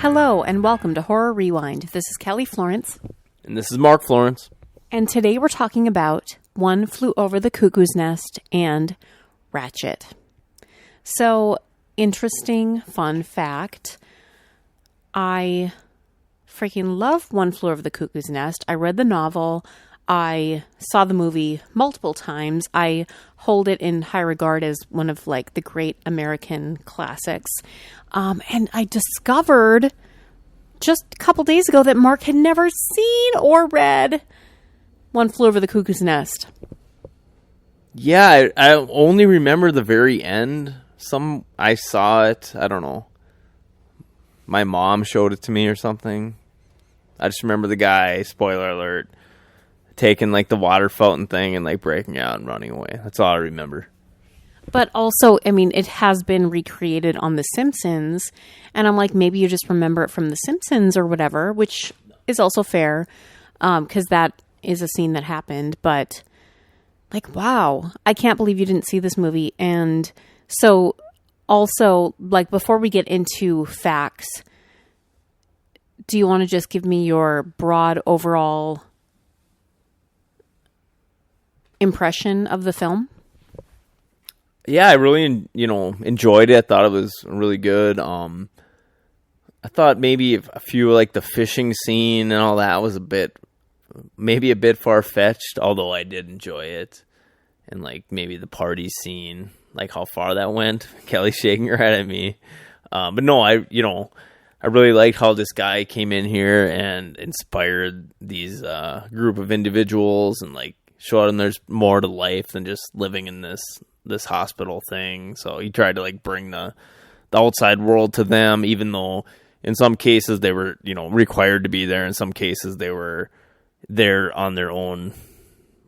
Hello and welcome to Horror Rewind. This is Kelly Florence. And this is Mark Florence. And today we're talking about One Flew Over the Cuckoo's Nest and Ratchet. So, interesting fun fact. I freaking love One Flew Over the Cuckoo's Nest. I read the novel. I saw the movie multiple times. I hold it in high regard as one of like the great American classics. And I discovered just a couple days ago that Mark had never seen or read One Flew Over the Cuckoo's Nest. Yeah, I only remember the very end. I saw it, I don't know. My mom showed it to me or something. I just remember the guy, spoiler alert, taking like the water fountain thing and like breaking out and running away. That's all I remember. But also, I mean, it has been recreated on The Simpsons. And I'm like, maybe you just remember it from The Simpsons or whatever, which is also fair. Because that is a scene that happened. But like, wow, I can't believe you didn't see this movie. And so also, like, before we get into facts, do you want to just give me your broad overall impression of the film? Yeah, I really, enjoyed it. I thought it was really good. I thought maybe a few, like the fishing scene and all that was maybe a bit far-fetched, although I did enjoy it. And like maybe the party scene, like how far that went. Kelly's shaking her head at me. But no, I really liked how this guy came in here and inspired these group of individuals and like showed them there's more to life than just living in this hospital thing. So he tried to like bring the outside world to them, even though in some cases they were, required to be there. In some cases they were there on their own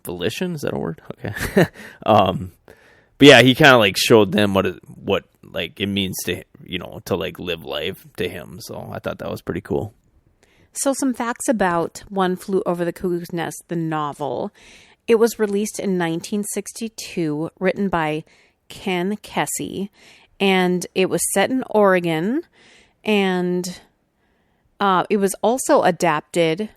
volition. Is that a word? Okay. But yeah, he kind of like showed them what like it means to, to like live life to him. So I thought that was pretty cool. So some facts about One Flew Over the Cuckoo's Nest, the novel. It was released in 1962, written by Ken Kesey, and it was set in Oregon, and it was also adapted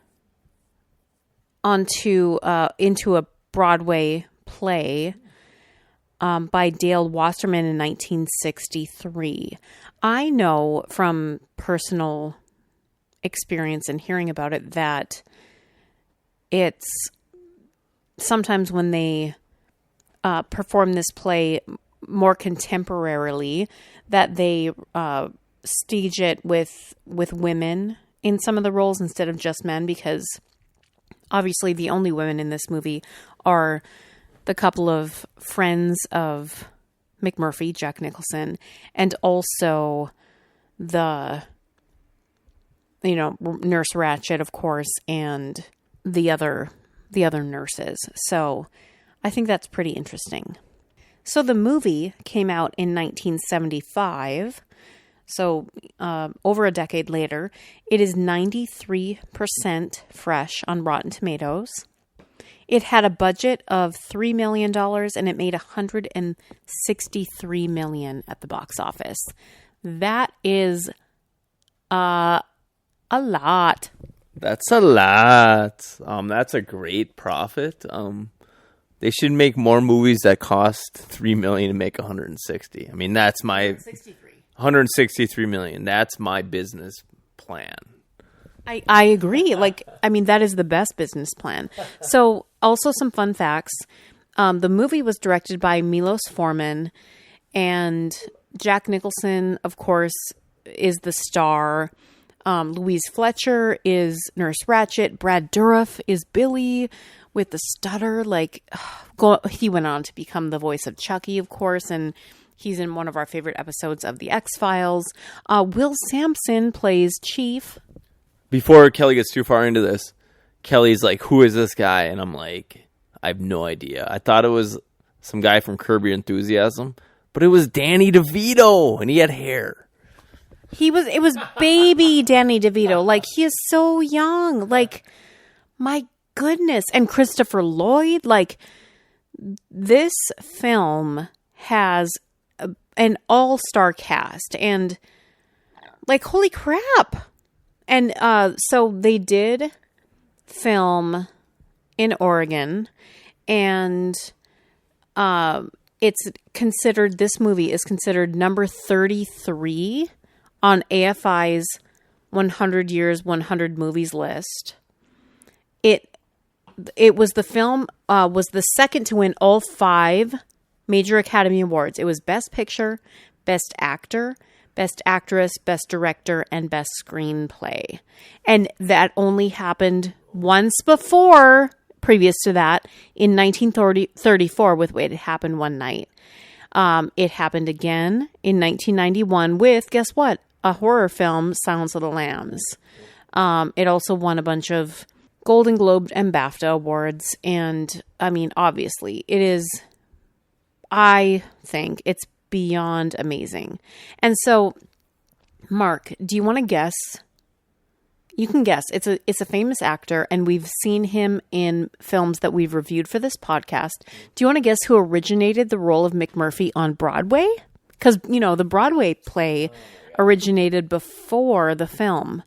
into a Broadway play by Dale Wasserman in 1963. I know from personal experience and hearing about it that it's sometimes when they perform this play more contemporarily, that they stage it with women in some of the roles instead of just men, because obviously the only women in this movie are the couple of friends of McMurphy, Jack Nicholson, and also the, Nurse Ratchet, of course, and the other nurses. So I think that's pretty interesting. So the movie came out in 1975. So over a decade later, it is 93% fresh on Rotten Tomatoes. It had a budget of $3 million and it made $163 million at the box office. That is a lot. That's a lot. That's a great profit. They should make more movies that cost $3 million to make 160. I mean, that's my 163 million. That's my business plan. I agree. That is the best business plan. So, also some fun facts. The movie was directed by Milos Forman, and Jack Nicholson, of course, is the star. Louise Fletcher is Nurse Ratchet. Brad Dourif is Billy with the stutter. He went on to become the voice of Chucky, of course, and he's in one of our favorite episodes of The X-Files. Will Sampson plays Chief. Before Kelly gets too far into this, Kelly's like, who is this guy? And I'm like, I have no idea. I thought it was some guy from Curb Your Enthusiasm, but it was Danny DeVito, and he had hair. It was baby Danny DeVito. He is so young. My goodness. And Christopher Lloyd. This film has an all-star cast. And Like, holy crap. And so they did film in Oregon, and this movie is considered number 33 on AFI's 100 Years, 100 Movies list. It was the second to win all 5 major Academy Awards. It was Best Picture, Best Actor, Best Actress, Best Director, and Best Screenplay. And that only happened once before, previous to that, in 1934 with It Happened One Night. It happened again in 1991 with, guess what? A horror film, Silence of the Lambs. It also won a bunch of Golden Globe and BAFTA awards. And, I mean, obviously, I think it's beyond amazing. And so, Mark, do you want to guess? You can guess. It's a famous actor, and we've seen him in films that we've reviewed for this podcast. Do you want to guess who originated the role of McMurphy on Broadway? Because, the Broadway play originated before the film.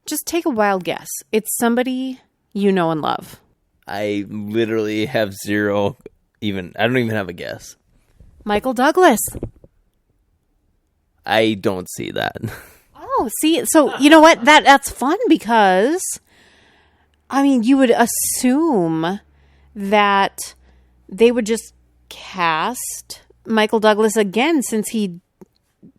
Just take a wild guess. It's somebody you know and love. I literally have I don't even have a guess. Michael Douglas. I don't see that. Oh, see, so you know what? That's fun because, I mean, you would assume that they would just cast Michael Douglas again since he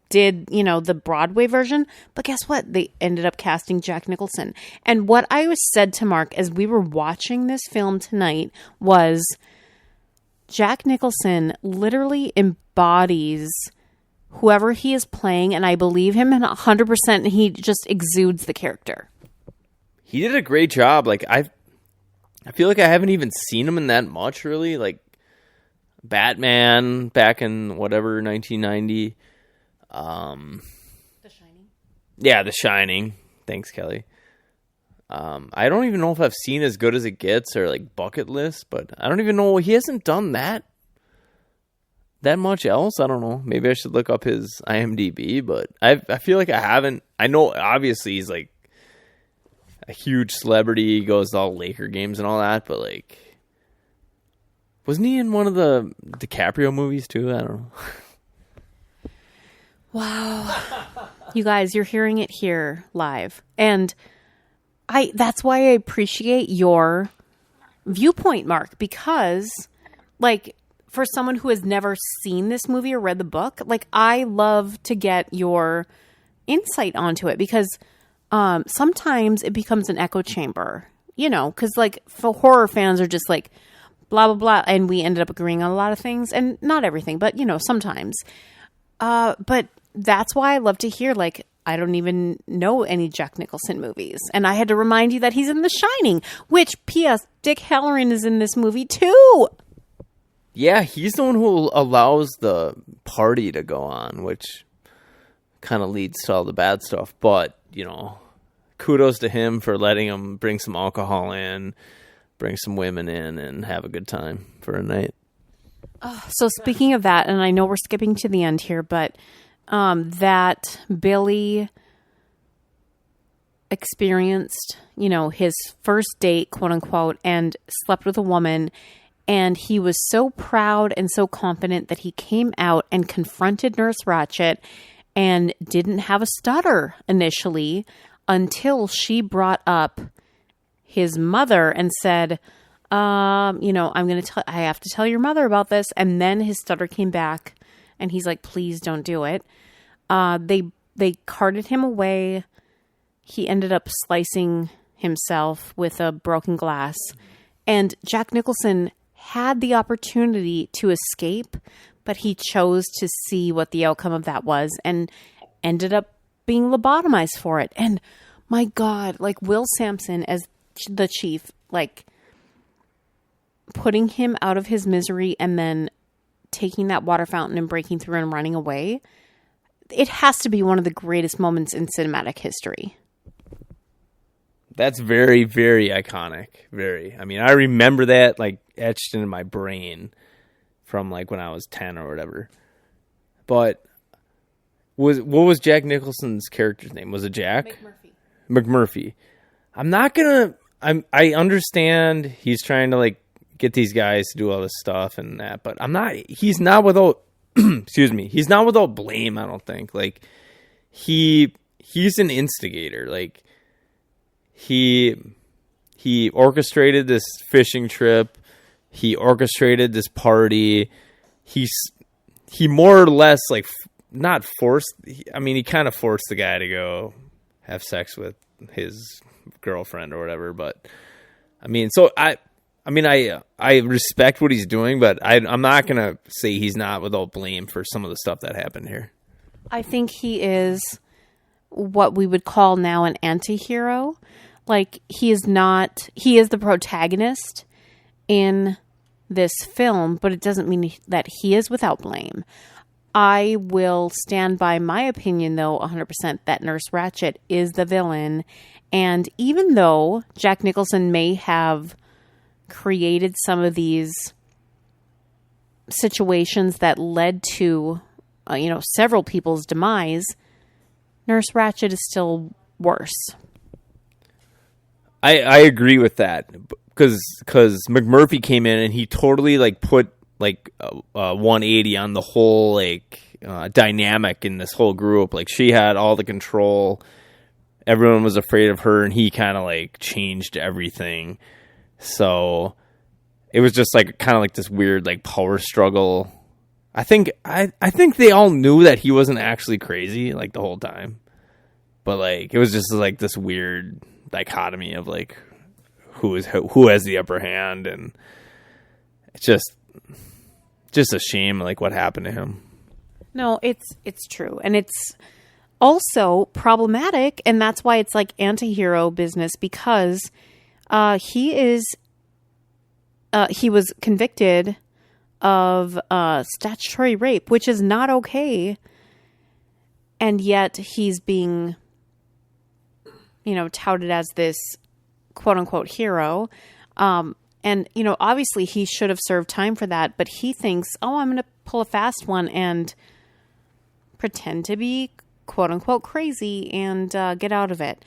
did, the Broadway version. But guess what? They ended up casting Jack Nicholson. And what I was said to Mark as we were watching this film tonight was Jack Nicholson literally embodies whoever he is playing, and I believe him 100%, and he just exudes the character. He did a great job. Like, I feel like I haven't even seen him in that much, really. Like, Batman back in, 1990. The Shining? Yeah, The Shining. Thanks, Kelly. I don't even know if I've seen As Good as It Gets or, Bucket List, but I don't even know. He hasn't done that much else. I don't know. Maybe I should look up his IMDb, but I feel like I haven't. I know, obviously, he's, a huge celebrity. He goes to all Laker games and all that, but, wasn't he in one of the DiCaprio movies, too? I don't know. Wow. You guys, you're hearing it here live. And that's why I appreciate your viewpoint, Mark, because, for someone who has never seen this movie or read the book, I love to get your insight onto it because sometimes it becomes an echo chamber, because, for horror fans are just blah, blah, blah, and we ended up agreeing on a lot of things, and not everything, but, sometimes. But that's why I love to hear, I don't even know any Jack Nicholson movies. And I had to remind you that he's in The Shining, which, P.S., Dick Hallorann is in this movie, too. Yeah, he's the one who allows the party to go on, which kind of leads to all the bad stuff. But, kudos to him for letting him bring some alcohol in, bring some women in, and have a good time for a night. So speaking of that, and I know we're skipping to the end here, but that Billy experienced, his first date, quote unquote, and slept with a woman. And he was so proud and so confident that he came out and confronted Nurse Ratched and didn't have a stutter initially until she brought up his mother and said, I have to tell your mother about this. And then his stutter came back and he's like, please don't do it. They carted him away. He ended up slicing himself with a broken glass. And Jack Nicholson had the opportunity to escape, but he chose to see what the outcome of that was and ended up being lobotomized for it. And my God, Will Sampson as the chief, putting him out of his misery and then taking that water fountain and breaking through and running away. It has to be one of the greatest moments in cinematic history. That's very, very iconic. Very. I mean, I remember that etched into my brain from when I was 10 or whatever. But what was Jack Nicholson's character's name? Was it Jack? McMurphy. I understand he's trying to like get these guys to do all this stuff and that, but he's not without excuse me, he's not without blame, I don't think. Like he's an instigator. Like he orchestrated this fishing trip. He orchestrated this party. He more or less like not forced. I mean, he kind of forced the guy to go have sex with his girlfriend or whatever. But I mean, so I respect what he's doing, but I'm not gonna say he's not without blame for some of the stuff that happened here. I think he is what we would call now an anti-hero. Like he is the protagonist in this film, but it doesn't mean that he is without blame. I will stand by my opinion, though, 100% that Nurse Ratched is the villain. And even though Jack Nicholson may have created some of these situations that led to, several people's demise, Nurse Ratched is still worse. I agree with that. Because McMurphy came in and he totally like put like 180 on the whole like dynamic in this whole group. Like she had all the control, everyone was afraid of her, and he kind of like changed everything. So it was just like kind of like this weird like power struggle. I think they all knew that he wasn't actually crazy like the whole time, but like it was just like this weird dichotomy of like who has the upper hand, and it's just a shame like what happened to him. No, it's true, and it's also problematic, and that's why it's like anti-hero business, because he was convicted of statutory rape, which is not okay, and yet he's being touted as this quote unquote hero. And, obviously he should have served time for that, but he thinks, I'm going to pull a fast one and pretend to be quote unquote crazy and get out of it.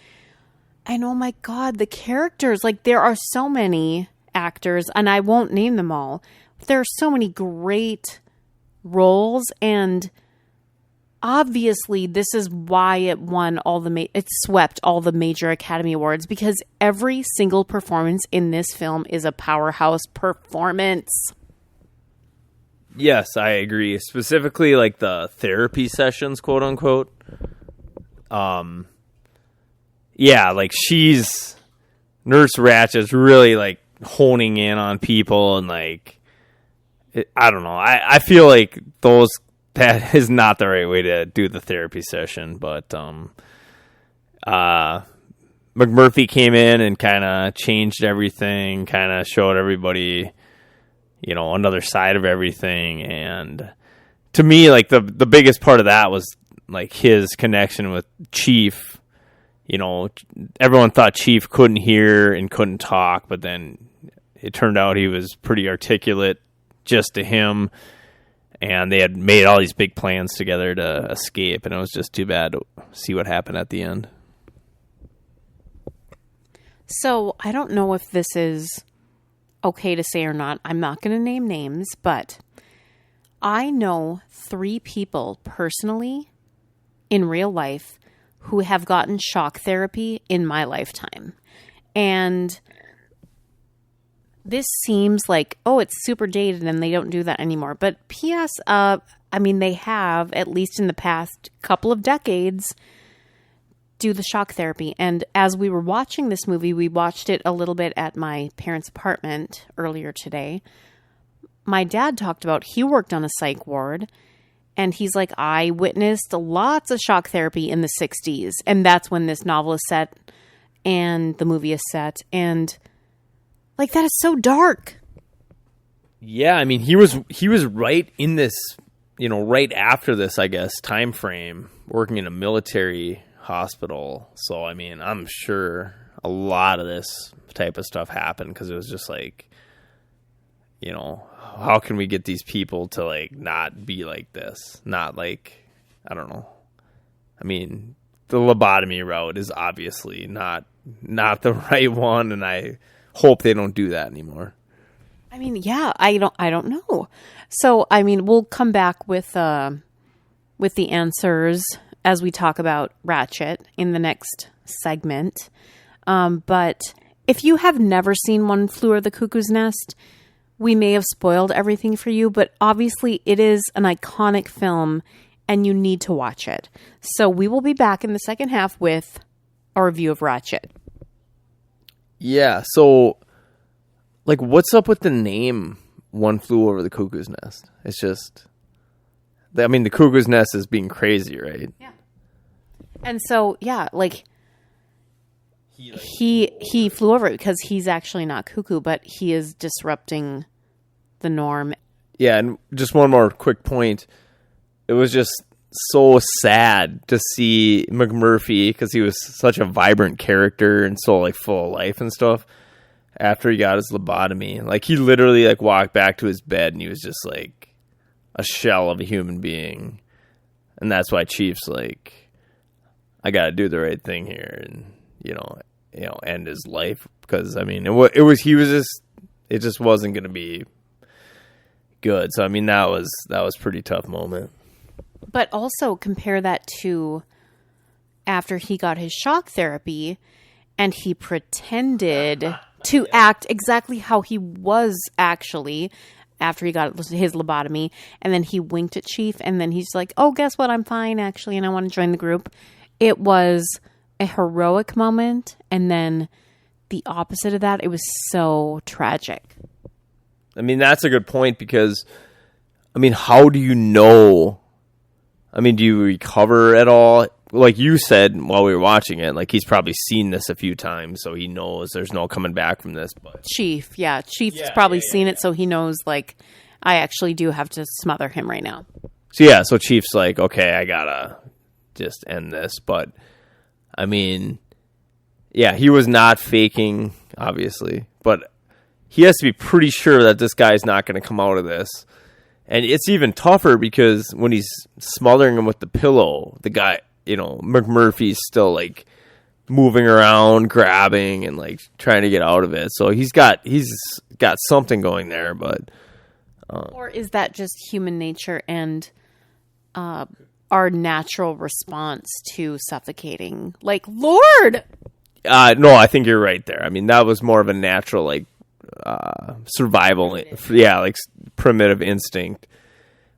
And oh my God, the characters, like there are so many actors, and I won't name them all. But there are so many great roles, and obviously this is why it won it swept all the major Academy Awards, because every single performance in this film is a powerhouse performance. Yes, I agree. Specifically like the therapy sessions, quote unquote. Yeah, like Nurse Ratched's really like honing in on people, and like I don't know. I feel like that is not the right way to do the therapy session, but McMurphy came in and kind of changed everything, kind of showed everybody, another side of everything. And to me, like the biggest part of that was like his connection with Chief. Everyone thought Chief couldn't hear and couldn't talk, but then it turned out he was pretty articulate just to him. And they had made all these big plans together to escape, and it was just too bad to see what happened at the end. So I don't know if this is okay to say or not. I'm not going to name names, but I know 3 people personally in real life who have gotten shock therapy in my lifetime. And this seems like, it's super dated and they don't do that anymore. But P.S., they have, at least in the past couple of decades, do the shock therapy. And as we were watching this movie, we watched it a little bit at my parents' apartment earlier today. My dad talked about he worked on a psych ward, and he's like, I witnessed lots of shock therapy in the 60s. And that's when this novel is set and the movie is set. And like, that is so dark. Yeah, I mean, he was right in this, right after this, I guess, time frame, working in a military hospital. So, I mean, I'm sure a lot of this type of stuff happened because it was just like, how can we get these people to like not be like this? Not like, I don't know, I mean, the lobotomy route is obviously not the right one, and I hope they don't do that anymore. I mean, yeah, I don't know. So, I mean, we'll come back with the answers as we talk about Ratchet in the next segment. But if you have never seen One Flew Over the Cuckoo's Nest, we may have spoiled everything for you, but obviously it is an iconic film and you need to watch it. So we will be back in the second half with a review of Ratchet. Yeah, so, like, what's up with the name One Flew Over the Cuckoo's Nest? It's just, I mean, the Cuckoo's Nest is being crazy, right? Yeah. And so, yeah, like, he flew over it because he's actually not cuckoo, but he is disrupting the norm. Yeah, and just one more quick point. It was just so sad to see McMurphy, because he was such a vibrant character and so, like, full of life and stuff, after he got his lobotomy. Like, he literally, like, walked back to his bed and he was just, like, a shell of a human being. And that's why Chief's like, I got to do the right thing here and, you know, end his life. Because, I mean, it just wasn't going to be good. So, I mean, that was a pretty tough moment. But also compare that to after he got his shock therapy and he pretended to act exactly how he was actually after he got his lobotomy. And then he winked at Chief and then he's like, oh, guess what? I'm fine, actually, and I want to join the group. It was a heroic moment. And then the opposite of that, it was so tragic. I mean, that's a good point because, I mean, how do you know? I mean, do you recover at all? Like you said while we were watching it, like he's probably seen this a few times, so he knows there's no coming back from this. But Chief's probably seen it, so he knows, like, I actually do have to smother him right now. So Chief's like, okay, I gotta just end this. But, I mean, yeah, he was not faking, obviously, but he has to be pretty sure that this guy's not going to come out of this. And it's even tougher because when he's smothering him with the pillow, the guy, you know, McMurphy's still, like, moving around, grabbing, and, like, trying to get out of it. So he's got something going there, but... or is that just human nature and our natural response to suffocating? Like, Lord! No, I think you're right there. I mean, that was more of a natural, like, survival, like primitive instinct.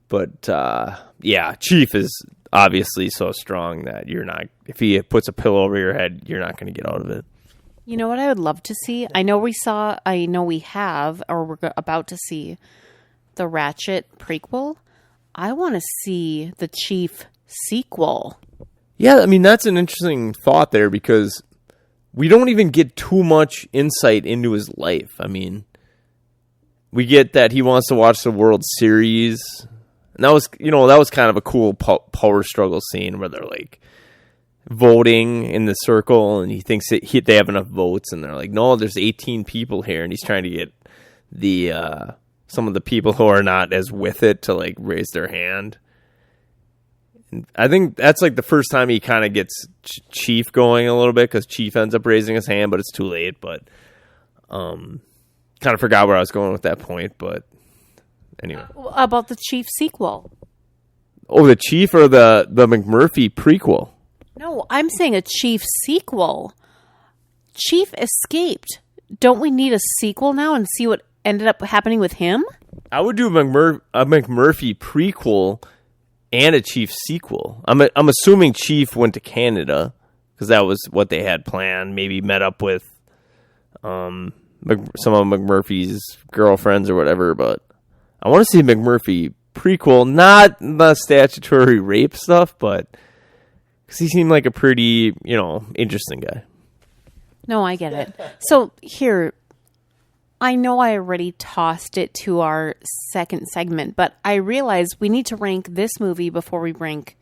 But yeah, Chief is obviously so strong that you're not, if he puts a pillow over your head, you're not going to get out of it. You know what I would love to see? I know we have, or we're about to see the Ratchet prequel. I want to see the Chief sequel. Yeah, I mean, that's an interesting thought there because we don't even get too much insight into his life. I mean, we get that he wants to watch the World Series. And that was kind of a cool power struggle scene where they're, like, voting in the circle and he thinks they have enough votes and they're like, no, there's 18 people here, and he's trying to get the some of the people who are not as with it to, like, raise their hand. And I think that's, like, the first time he kind of gets Chief going a little bit because Chief ends up raising his hand, but it's too late. But kind of forgot where I was going with that point, but anyway. About the Chief sequel. Oh, the Chief or the McMurphy prequel? No, I'm saying a Chief sequel. Chief escaped. Don't we need a sequel now and see what ended up happening with him? I would do a McMurphy prequel and a Chief sequel. I'm assuming Chief went to Canada because that was what they had planned. Maybe met up with some of McMurphy's girlfriends or whatever. But I want to see McMurphy prequel, not the statutory rape stuff, but because he seemed like a pretty, interesting guy. No, I get it. So here, I know I already tossed it to our second segment, but I realized we need to rank this movie before we rank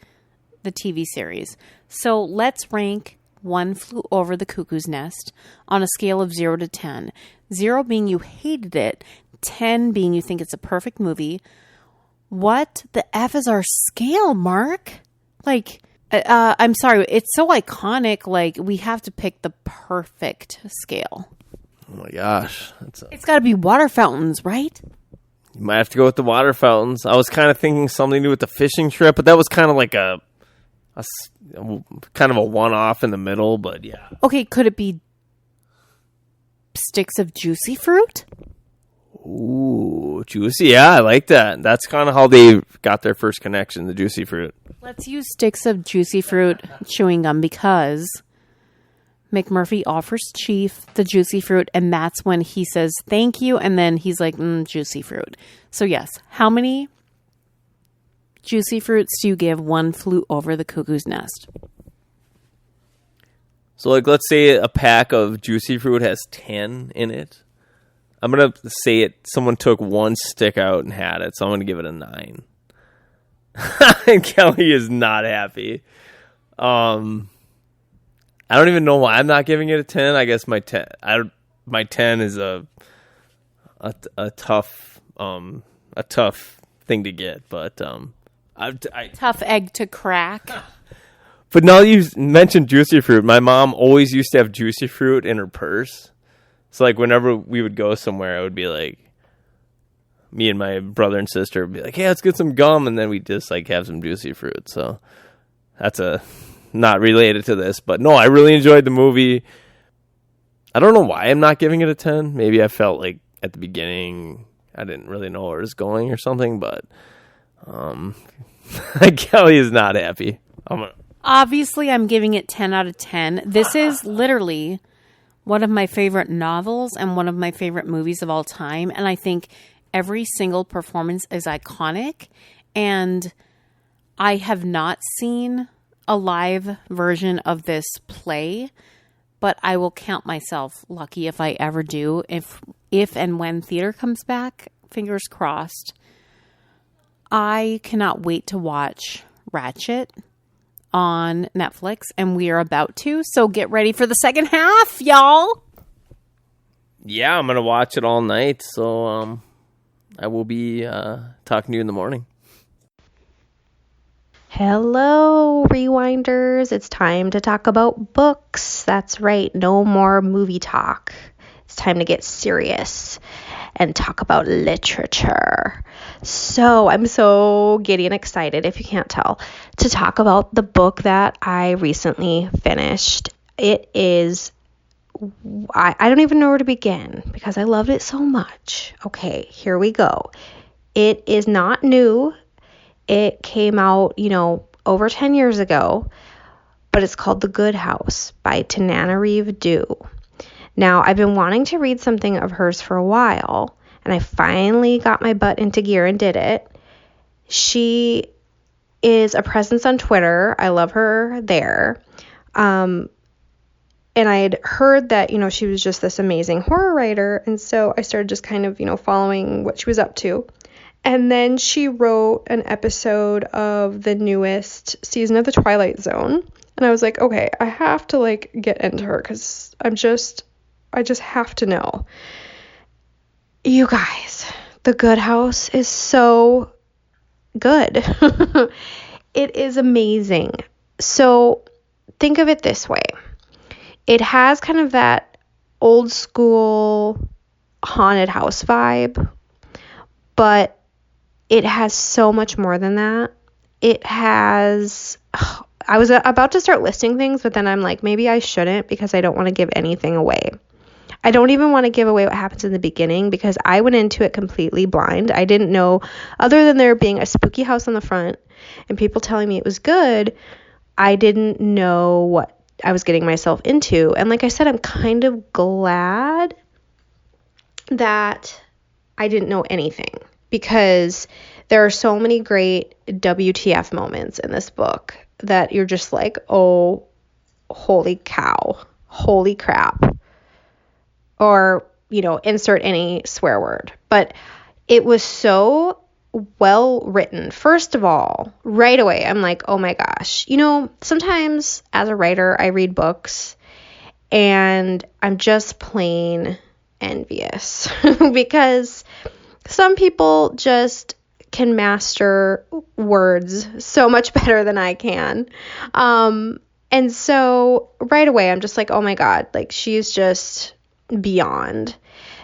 the TV series. So let's rank One Flew Over the Cuckoo's Nest on a scale of 0 to 10. 0 being you hated it, 10 being you think it's a perfect movie. What the F is our scale, Mark? Like, I'm sorry. It's so iconic. Like, we have to pick the perfect scale. Oh my gosh. It's got to be water fountains, right? You might have to go with the water fountains. I was kind of thinking something to do with the fishing trip, but that was kind of like a kind of a one-off in the middle, but yeah. Okay, could it be sticks of juicy fruit? Ooh, juicy. Yeah, I like that. That's kind of how they got their first connection, the juicy fruit. Let's use sticks of juicy fruit chewing gum because McMurphy offers Chief the juicy fruit, and that's when he says thank you, and then he's like, juicy fruit. So yes, how many juicy fruits do you give one flew over the cuckoo's nest? So, like, let's say a pack of juicy fruit has 10 in it. I'm going to say someone took one stick out and had it, so I'm going to give it a 9. And Kelly is not happy. I don't even know why I'm not giving it a 10. I guess my 10 is a tough thing to get, but tough egg to crack. But now you mentioned juicy fruit. My mom always used to have juicy fruit in her purse. So, like, whenever we would go somewhere, I would be like, me and my brother and sister would be like, hey, let's get some gum. And then we just, like, have some juicy fruit. So that's not related to this. But, no, I really enjoyed the movie. I don't know why I'm not giving it a 10. Maybe I felt like at the beginning I didn't really know where it was going or something. But Kelly is not happy. Obviously, I'm giving it 10 out of 10. This is literally one of my favorite novels and one of my favorite movies of all time. And I think every single performance is iconic. And I have not seen a live version of this play, but I will count myself lucky if I ever do. If and when theater comes back, fingers crossed. I cannot wait to watch Ratchet on Netflix, and we are about to, so get ready for the second half, y'all. Yeah, I'm gonna watch it all night, so I will be talking to you in the morning. Hello, Rewinders. It's time to talk about books. That's right, no more movie talk. It's time to get serious and talk about literature. So I'm so giddy and excited, if you can't tell, to talk about the book that I recently finished. It is, I don't even know where to begin because I loved it so much. Okay, here we go. It is not new. It came out, over 10 years ago, but it's called The Good House by Tananarive Due. Now, I've been wanting to read something of hers for a while, and I finally got my butt into gear and did it. She is a presence on Twitter. I love her there. And I had heard that, she was just this amazing horror writer, and so I started just kind of, following what she was up to. And then she wrote an episode of the newest season of The Twilight Zone. And I was like, okay, I have to get into her because I just have to know. You guys, The Good House is so good. It is amazing. So think of it this way. It has kind of that old school haunted house vibe, but it has so much more than that. It has, I was about to start listing things, but then I'm like, maybe I shouldn't because I don't want to give anything away. I don't even want to give away what happens in the beginning because I went into it completely blind. I didn't know, other than there being a spooky house on the front and people telling me it was good, I didn't know what I was getting myself into. And like I said, I'm kind of glad that I didn't know anything because there are so many great WTF moments in this book that you're just like, oh, holy cow, holy crap. Or, insert any swear word. But it was so well written. First of all, right away, I'm like, oh my gosh. Sometimes as a writer, I read books and I'm just plain envious because some people just can master words so much better than I can. And so right away, I'm just like, oh my God, like she's just beyond.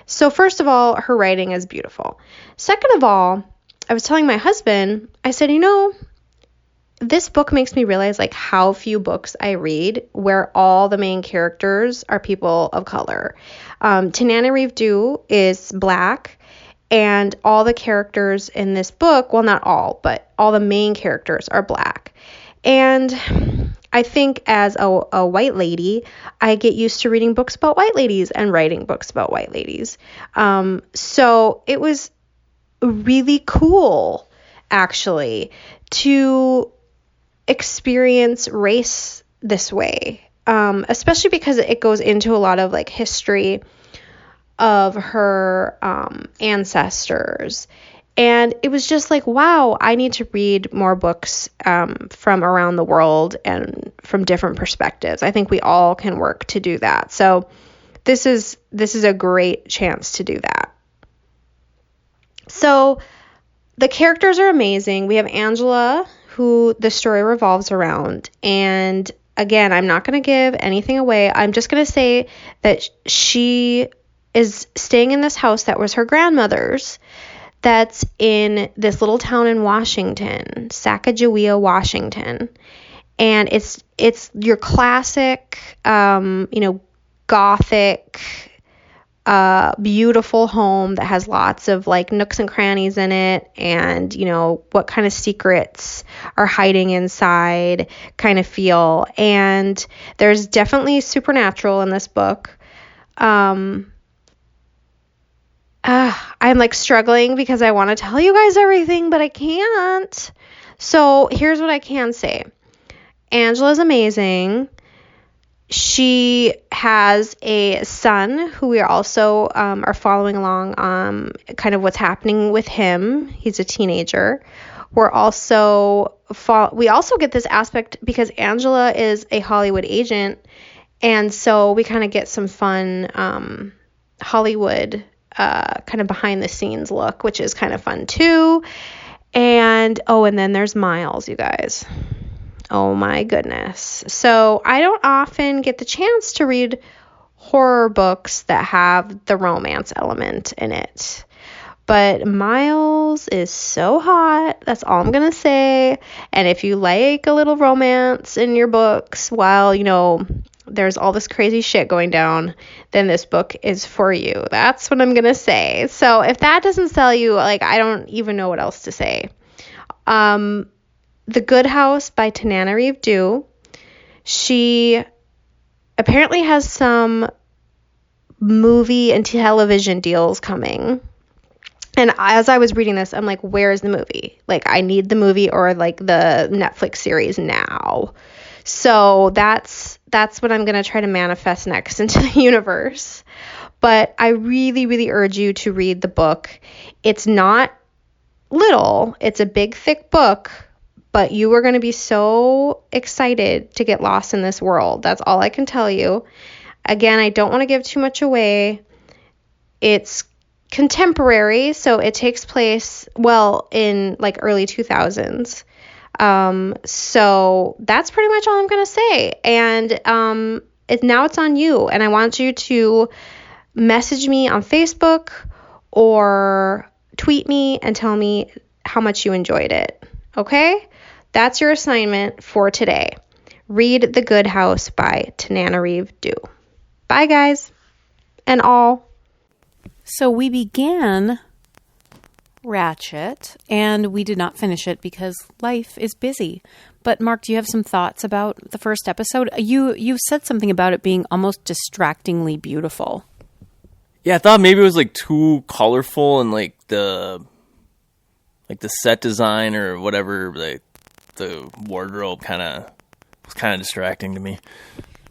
So first of all, her writing is beautiful. Second of all, I was telling my husband, I said, this book makes me realize like how few books I read where all the main characters are people of color. Tananarive Due is Black, and all the characters in this book, well, not all, but all the main characters are Black. And I think as a white lady, I get used to reading books about white ladies and writing books about white ladies. So it was really cool, actually, to experience race this way, especially because it goes into a lot of like history of her ancestors. And it was just like, wow, I need to read more books from around the world and from different perspectives. I think we all can work to do that. So this is a great chance to do that. So the characters are amazing. We have Angela, who the story revolves around. And again, I'm not going to give anything away. I'm just going to say that she is staying in this house that was her grandmother's, that's in this little town in Washington, Sacagawea, Washington. And it's your classic, Gothic, beautiful home that has lots of like nooks and crannies in it, and what kind of secrets are hiding inside kind of feel. And there's definitely supernatural in this book. I'm like struggling because I want to tell you guys everything, but I can't. So here's what I can say. Angela's amazing. She has a son who we are also are following along kind of what's happening with him. He's a teenager. We also get this aspect because Angela is a Hollywood agent, and so we kind of get some fun Hollywood kind of behind the scenes look, which is kind of fun too. And then there's Miles, you guys. Oh my goodness. So I don't often get the chance to read horror books that have the romance element in it. But Miles is so hot. That's all I'm going to say. And if you like a little romance in your books while, there's all this crazy shit going down, then this book is for you. That's what I'm going to say. So if that doesn't sell you, like, I don't even know what else to say. The Good House by Tananarive Due. She apparently has some movie and television deals coming. And as I was reading this, I'm like, where is the movie? Like, I need the movie or like the Netflix series now. So that's what I'm going to try to manifest next into the universe. But I really, really urge you to read the book. It's not little. It's a big, thick book. But you are going to be so excited to get lost in this world. That's all I can tell you. Again, I don't want to give too much away. It's contemporary, so it takes place, in like early 2000s. So that's pretty much all I'm going to say. And now it's on you. And I want you to message me on Facebook or tweet me and tell me how much you enjoyed it. Okay? That's your assignment for today. Read The Good House by Tananarive Due. Bye, guys. And all. So we began Ratchet, and we did not finish it because life is busy. But Mark, do you have some thoughts about the first episode? You said something about it being almost distractingly beautiful. Yeah, I thought maybe it was like too colorful and like the set design or whatever, like the wardrobe was kind of distracting to me.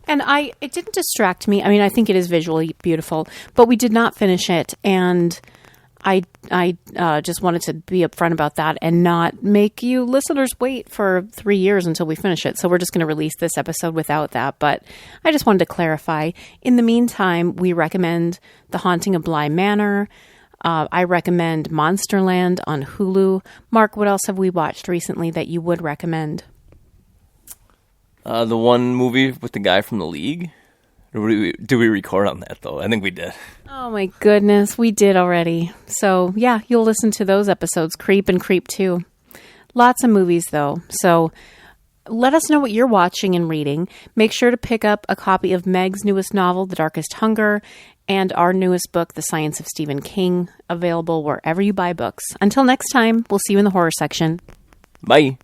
And it didn't distract me. I mean, I think it is visually beautiful, but we did not finish it. And I just wanted to be upfront about that and not make you listeners wait for 3 years until we finish it. So we're just going to release this episode without that. But I just wanted to clarify. In the meantime, we recommend The Haunting of Bly Manor. I recommend Monsterland on Hulu. Mark, what else have we watched recently that you would recommend? The one movie with the guy from The League. Did we record on that, though? I think we did. Oh, my goodness. We did already. So, yeah, you'll listen to those episodes, Creep and Creep 2. Lots of movies, though. So let us know what you're watching and reading. Make sure to pick up a copy of Meg's newest novel, The Darkest Hunger, and our newest book, The Science of Stephen King, available wherever you buy books. Until next time, we'll see you in the horror section. Bye.